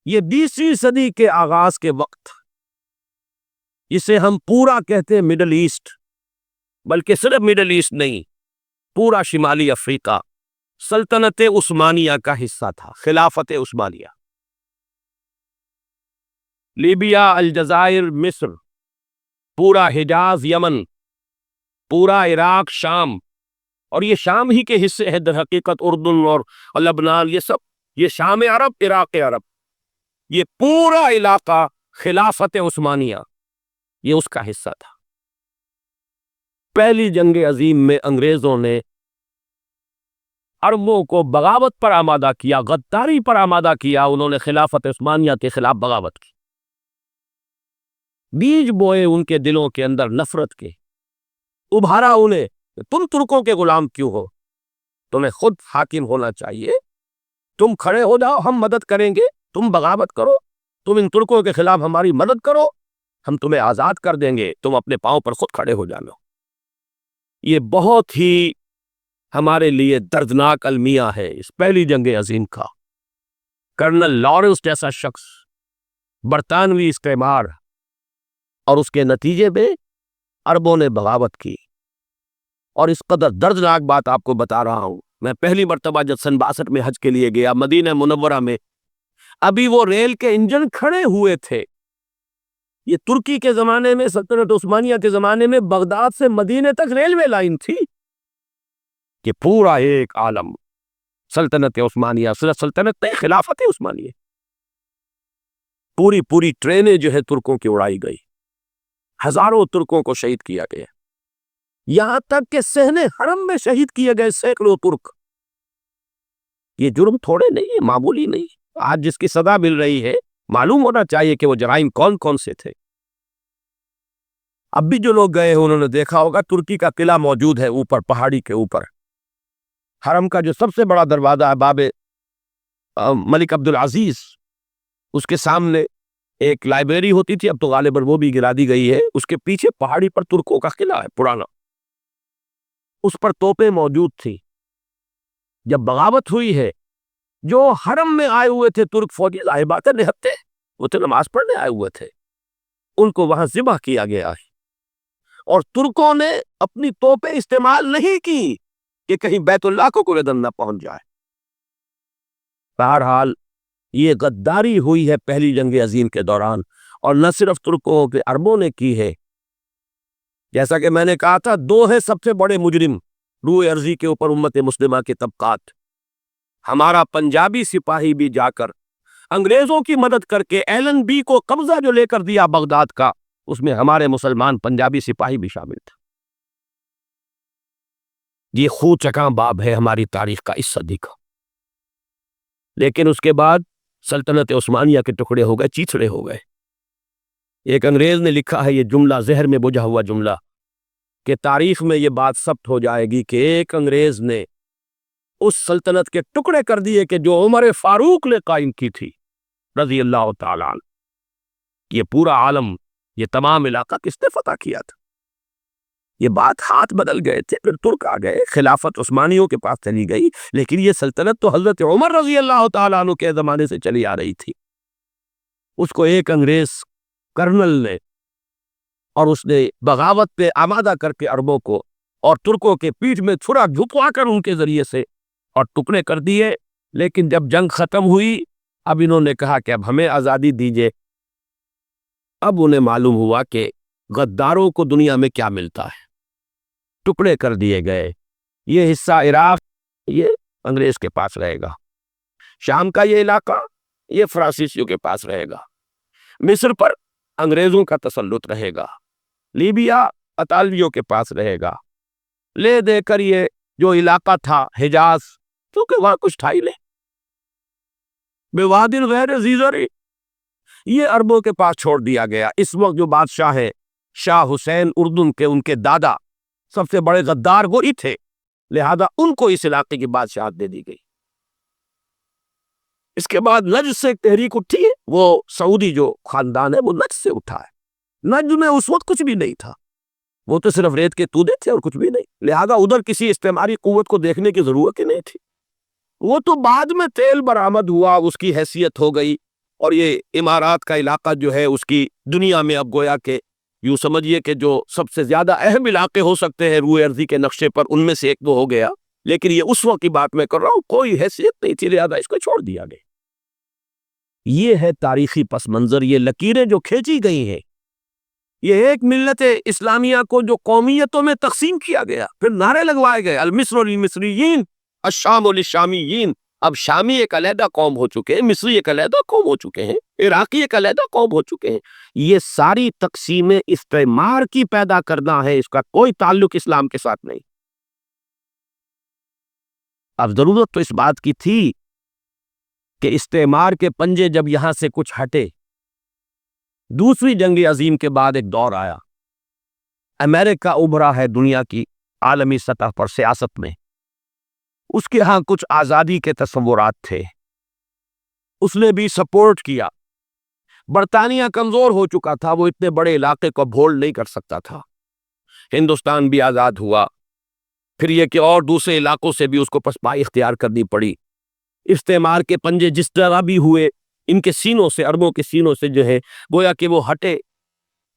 یہ 20ویں صدی کے آغاز کے وقت، اسے ہم پورا کہتے ہیں مڈل ایسٹ، بلکہ صرف مڈل ایسٹ نہیں، پورا شمالی افریقہ سلطنت عثمانیہ کا حصہ تھا، خلافت عثمانیہ۔ لیبیا، الجزائر، مصر، پورا حجاز، یمن، پورا عراق، شام، اور یہ شام ہی کے حصے ہیں در حقیقت، اردن اور لبنان، یہ سب، یہ شام عرب، عراق عرب، یہ پورا علاقہ خلافت عثمانیہ یہ اس کا حصہ تھا۔ پہلی جنگ عظیم میں انگریزوں نے عربوں کو بغاوت پر آمادہ کیا، غداری پر آمادہ کیا، انہوں نے خلافت عثمانیہ کے خلاف بغاوت کی، بیج بوئے ان کے دلوں کے اندر نفرت کے، ابھارا انہیں، تم ترکوں کے غلام کیوں ہو، تمہیں خود حاکم ہونا چاہیے، تم کھڑے ہو جاؤ، ہم مدد کریں گے، تم بغاوت کرو، تم ان ترکوں کے خلاف ہماری مدد کرو، ہم تمہیں آزاد کر دیں گے، تم اپنے پاؤں پر خود کھڑے ہو جانا۔ یہ بہت ہی ہمارے لیے دردناک المیہ ہے اس پہلی جنگ عظیم کا۔ کرنل لارنس جیسا شخص، برطانوی استعمار، اور اس کے نتیجے میں عربوں نے بغاوت کی۔ اور اس قدر دردناک بات آپ کو بتا رہا ہوں، میں پہلی مرتبہ جب سن 62 میں حج کے لیے گیا مدینہ منورہ میں، ابھی وہ ریل کے انجن کھڑے ہوئے تھے۔ یہ ترکی کے زمانے میں، سلطنت عثمانیہ کے زمانے میں بغداد سے مدینے تک ریلوے لائن تھی، کہ پورا ایک عالم سلطنت عثمانیہ، صرف سلطنت نہیں، خلافت عثمانیہ، پوری ٹرینیں جو ہے ترکوں کی اڑائی گئی، ہزاروں ترکوں کو شہید کیا گیا، یہاں تک کہ صحن حرم میں شہید کیے گئے سینکڑوں ترک۔ یہ جرم تھوڑے نہیں ہے، معمولی نہیں۔ آج جس کی سزا مل رہی ہے، معلوم ہونا چاہیے کہ وہ جرائم کون کون سے تھے۔ اب بھی جو لوگ گئے ہیں انہوں نے دیکھا ہوگا، ترکی کا قلعہ موجود ہے اوپر پہاڑی کے اوپر، حرم کا جو سب سے بڑا دروازہ ہے باب ملک عبدالعزیز، اس کے سامنے ایک لائبریری ہوتی تھی، اب تو غالباً وہ بھی گرا دی گئی ہے، اس کے پیچھے پہاڑی پر ترکوں کا قلعہ ہے پرانا، اس پر توپیں موجود تھی۔ جب بغاوت ہوئی ہے، جو حرم میں آئے ہوئے تھے ترک فوجی، ظاہر بات ہے نہتے، وہ تو نماز پڑھنے آئے ہوئے تھے، ان کو وہاں ذبح کیا گیا ہے، اور ترکوں نے اپنی توپیں استعمال نہیں کی کہ کہیں بیت اللہ کو کوئی دم نہ پہنچ جائے۔ بہرحال یہ غداری ہوئی ہے پہلی جنگ عظیم کے دوران، اور نہ صرف ترکوں کے، عربوں نے کی ہے۔ جیسا کہ میں نے کہا تھا، دو ہیں سب سے بڑے مجرم روئے ارضی کے اوپر امت مسلمہ کے طبقات۔ ہمارا پنجابی سپاہی بھی جا کر انگریزوں کی مدد کر کے ایلن بی کو قبضہ جو لے کر دیا بغداد کا، اس میں ہمارے مسلمان پنجابی سپاہی بھی شامل تھا۔ یہ خون چکاں باب ہے ہماری تاریخ کا اس صدی کا۔ لیکن اس کے بعد سلطنت عثمانیہ کے ٹکڑے ہو گئے، چیتھڑے ہو گئے۔ ایک انگریز نے لکھا ہے یہ جملہ، زہر میں بجھا ہوا جملہ، کہ تاریخ میں یہ بات ثبت ہو جائے گی کہ ایک انگریز نے اس سلطنت کے ٹکڑے کر دیے کہ جو عمر فاروق نے قائم کی تھی رضی اللہ تعالیٰ عنہ۔ یہ پورا عالم، یہ تمام علاقہ کس نے فتح کیا تھا؟ یہ بات ہاتھ بدل گئے تھے، پھر ترک آ گئے، خلافت عثمانیوں کے پاس چلی گئی، لیکن یہ سلطنت تو حضرت عمر رضی اللہ تعالیٰ عنہ کے زمانے سے چلی آ رہی تھی۔ اس کو ایک انگریز کرنل نے، اور اس نے بغاوت پہ آمادہ کر کے عربوں کو اور ترکوں کے پیٹھ میں چھرا جھپوا کر ان کے ذریعے سے اور ٹکڑے کر دیے۔ لیکن جب جنگ ختم ہوئی، اب انہوں نے کہا کہ اب ہمیں آزادی دیجیے۔ اب انہیں معلوم ہوا کہ غداروں کو دنیا میں کیا ملتا ہے، ٹکڑے کر دیے گئے۔ یہ حصہ عراق یہ انگریز کے پاس رہے گا، شام کا یہ علاقہ یہ فرانسیسیوں کے پاس رہے گا، مصر پر انگریزوں کا تسلط رہے گا، لیبیا اطالویوں کے پاس رہے گا، لے دے کر یہ جو علاقہ تھا حجاز، کیونکہ وہاں کچھ تھا ہی نہیں، بواد غیر ذی زرع، یہ عربوں کے پاس چھوڑ دیا گیا۔ اس وقت جو بادشاہ ہیں شاہ حسین اردن کے، ان کے دادا سب سے بڑے غدار وہی تھے، لہذا ان کو اس علاقے کی بادشاہت دے دی گئی۔ اس کے بعد نجد سے ایک تحریک اٹھی ہے، وہ سعودی جو خاندان ہے وہ نجد سے اٹھا ہے۔ نجد میں اس وقت کچھ بھی نہیں تھا، وہ تو صرف ریت کے تودے تھے اور کچھ بھی نہیں، لہذا ادھر کسی استعماری قوت کو دیکھنے کی ضرورت ہی نہیں تھی۔ وہ تو بعد میں تیل برآمد ہوا، اس کی حیثیت ہو گئی، اور یہ امارات کا علاقہ جو ہے اس کی دنیا میں اب گویا کہ یوں سمجھیے کہ جو سب سے زیادہ اہم علاقے ہو سکتے ہیں روئے ارضی کے نقشے پر، ان میں سے ایک تو ہو گیا، لیکن یہ اس وقت کی بات میں کر رہا ہوں، کوئی حیثیت نہیں تھی، لہٰذا اس کو چھوڑ دیا گیا۔ یہ ہے تاریخی پس منظر، یہ لکیریں جو کھینچی گئی ہیں، یہ ایک ملت اسلامیہ کو جو قومیتوں میں تقسیم کیا گیا، پھر نعرے لگوائے گئے المصر للمصریین الشام للشامیین۔ اب شامی ایک علیحدہ قوم ہو چکے ہیں، مصری ایک علیحدہ قوم ہو چکے ہیں، عراقی ایک علیحدہ قوم ہو چکے ہیں۔ یہ ساری تقسیمیں استعمار کی پیدا کرنا ہے، اس کا کوئی تعلق اسلام کے ساتھ نہیں۔ اب ضرورت تو اس بات کی تھی کہ استعمار کے پنجے جب یہاں سے کچھ ہٹے، دوسری جنگ عظیم کے بعد ایک دور آیا، امریکہ ابھرا ہے دنیا کی عالمی سطح پر سیاست میں، اس کے ہاں کچھ آزادی کے تصورات تھے، اس نے بھی سپورٹ کیا۔ برطانیہ کمزور ہو چکا تھا، وہ اتنے بڑے علاقے کو بھول نہیں کر سکتا تھا۔ ہندوستان بھی آزاد ہوا، پھر یہ کہ اور دوسرے علاقوں سے بھی اس کو پسپائی اختیار کرنی پڑی۔ استعمار کے پنجے جس طرح بھی ہوئے، ان کے سینوں سے، عربوں کے سینوں سے جو ہے گویا کہ وہ ہٹے،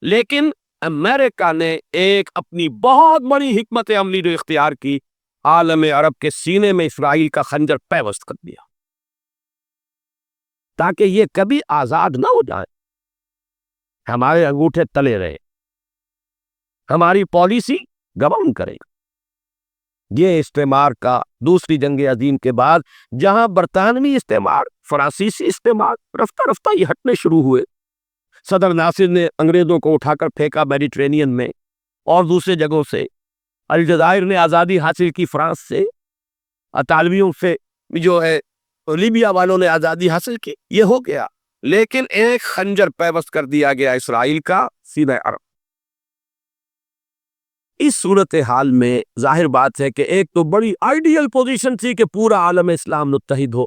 لیکن امریکہ نے ایک اپنی بہت بڑی حکمت عملی جو اختیار کی، عالم عرب کے سینے میں اسرائیل کا خنجر پیوست کر دیا تاکہ یہ کبھی آزاد نہ ہو جائیں، ہمارے انگوٹھے تلے رہے، ہماری پالیسی گورن کرے۔ یہ استعمار کا دوسری جنگ عظیم کے بعد جہاں برطانوی استعمار، فرانسیسی استعمار رفتہ رفتہ یہ ہٹنے شروع ہوئے، صدر ناصر نے انگریزوں کو اٹھا کر پھینکا میڈیٹرینین میں اور دوسرے جگہوں سے، الجزائر نے آزادی حاصل کی فرانس سے، اطالویوں سے جو ہے لیبیا والوں نے آزادی حاصل کی، یہ ہو گیا، لیکن ایک خنجر پیوست کر دیا گیا اسرائیل کا سینہ عرب۔ اس صورتحال میں ظاہر بات ہے کہ ایک تو بڑی آئیڈیل پوزیشن تھی کہ پورا عالم اسلام متحد ہو،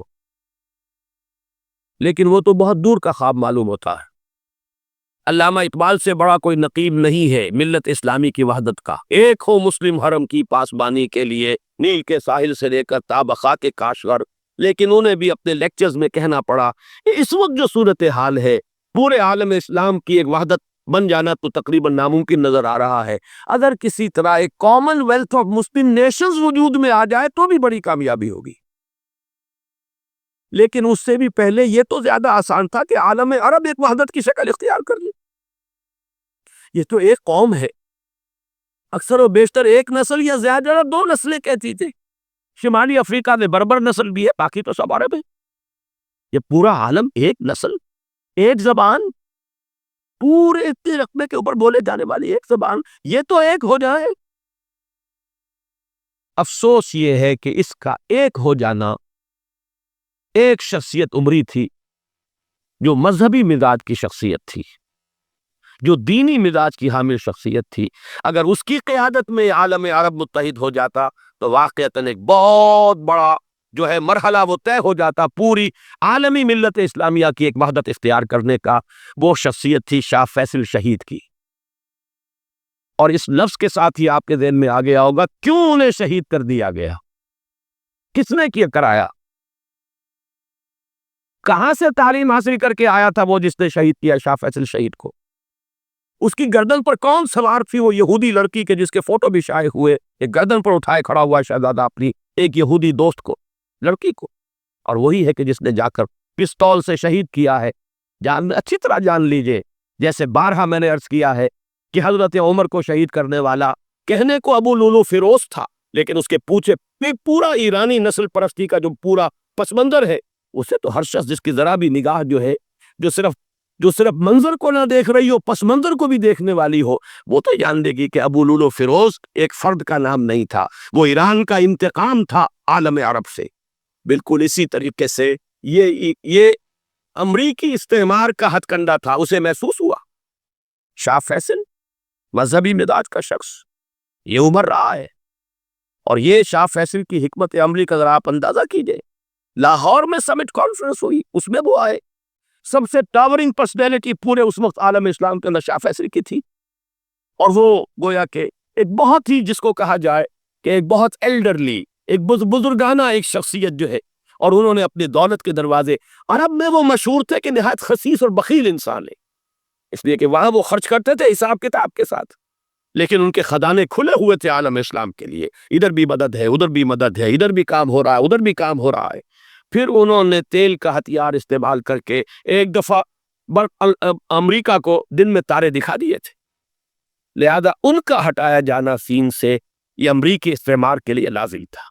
لیکن وہ تو بہت دور کا خواب معلوم ہوتا ہے۔ علامہ اقبال سے بڑا کوئی نقیب نہیں ہے ملت اسلامی کی وحدت کا، ایک ہو مسلم حرم کی پاسبانی کے لیے، نیل کے ساحل سے لے کر تا خاک کاشغر۔ لیکن انہیں بھی اپنے لیکچرز میں کہنا پڑا کہ اس وقت جو صورتحال ہے، پورے عالم اسلام کی ایک وحدت بن جانا تو تقریباً ناممکن نظر آ رہا ہے۔ اگر کسی طرح ایک common wealth of Muslim nations وجود میں آ جائے تو بھی بڑی کامیابی ہوگی، لیکن اس سے بھی پہلے یہ تو زیادہ آسان تھا کہ عالم عرب ایک وحدت کی شکل اختیار کر لے۔ یہ تو ایک قوم ہے، اکثر و بیشتر ایک نسل یا زیادہ دو نسلیں کہتی تھے، شمالی افریقہ میں بربر نسل بھی ہے، باقی تو سب عرب ہے۔ یہ پورا عالم ایک نسل، ایک زبان، پورے اتنے رقبے کے اوپر بولے جانے والی ایک زبان، یہ تو ایک ہو جائے۔ افسوس یہ ہے کہ اس کا ایک ہو جانا ایک شخصیت عمری تھی جو مذہبی مزاج کی شخصیت تھی، جو دینی مزاج کی حامل شخصیت تھی۔ اگر اس کی قیادت میں عالم عرب متحد ہو جاتا تو واقعتاً ایک بہت بڑا جو ہے مرحلہ وہ طے ہو جاتا پوری عالمی ملت اسلامیہ کی ایک وحدت اختیار کرنے کا۔ وہ شخصیت تھی شاہ فیصل شہید کی، اور اس لفظ کے ساتھ ہی آپ کے ذہن میں آ گیا ہوگا کیوں انہیں شہید کر دیا گیا، کس نے کیا کرایا، کہاں سے تعلیم حاصل کر کے آیا تھا وہ جس نے شہید کیا شاہ فیصل شہید کو، اس کی گردن پر کون سوار تھی، وہ یہودی لڑکی کے جس کے فوٹو بھی شائع ہوئے، ایک گردن پر اٹھائے کھڑا ہوا شہزادہ اپنی ایک یہودی دوست کو، لڑکی کو، اور وہی ہے کہ جس نے جا کر پستول سے شہید کیا ہے۔ اچھی طرح جان لیجئے، جیسے بارہا میں نے عرض کیا ہے کہ حضرت عمر کو شہید کرنے والا کہنے کو ابو لولو فیروز تھا، لیکن اس کے پیچھے پورا ایرانی نسل پرستی کا جو پورا پس منظر ہے، اسے تو ہر شخص جس کی ذرا بھی نگاہ جو ہے جو صرف منظر کو نہ دیکھ رہی ہو، پس منظر کو بھی دیکھنے والی ہو، وہ تو جان دے گی کہ ابو لولو فیروز ایک فرد کا نام نہیں تھا، وہ ایران کا انتقام تھا عالم عرب سے۔ بالکل اسی طریقے سے یہ امریکی استعمار کا ہتھ کنڈا تھا، اسے محسوس ہوا۔ شاہ فیصل مذہبی مزاج کا شخص، یہ عمر رہا ہے، اور یہ شاہ فیصل کی حکمت عملی کا ذرا آپ اندازہ کیجئے۔ لاہور میں سمٹ کانفرنس ہوئی، اس میں وہ آئے، سب سے ٹاورنگ پرسنالٹی پورے اس وقت عالم اسلام کے اندر شاہ فیصل کی تھی، اور وہ گویا کہ ایک بہت ہی جس کو کہا جائے کہ ایک بہت ایلڈرلی، ایک بزرگانہ ایک شخصیت جو ہے، اور انہوں نے اپنی دولت کے دروازے، عرب میں وہ مشہور تھے کہ نہایت خسیس اور بخیل انسان ہے، اس لیے کہ وہاں وہ خرچ کرتے تھے حساب کتاب کے ساتھ، لیکن ان کے خزانے کھلے ہوئے تھے عالم اسلام کے لیے، ادھر بھی مدد ہے، ادھر بھی مدد ہے، ادھر بھی کام ہو رہا ہے، ادھر بھی کام ہو رہا ہے۔ پھر انہوں نے تیل کا ہتھیار استعمال کر کے ایک دفعہ امریکہ کو دن میں تارے دکھا دیے تھے، لہذا ان کا ہٹایا جانا سین سے یہ امریکی استعمار کے لیے لازم تھا۔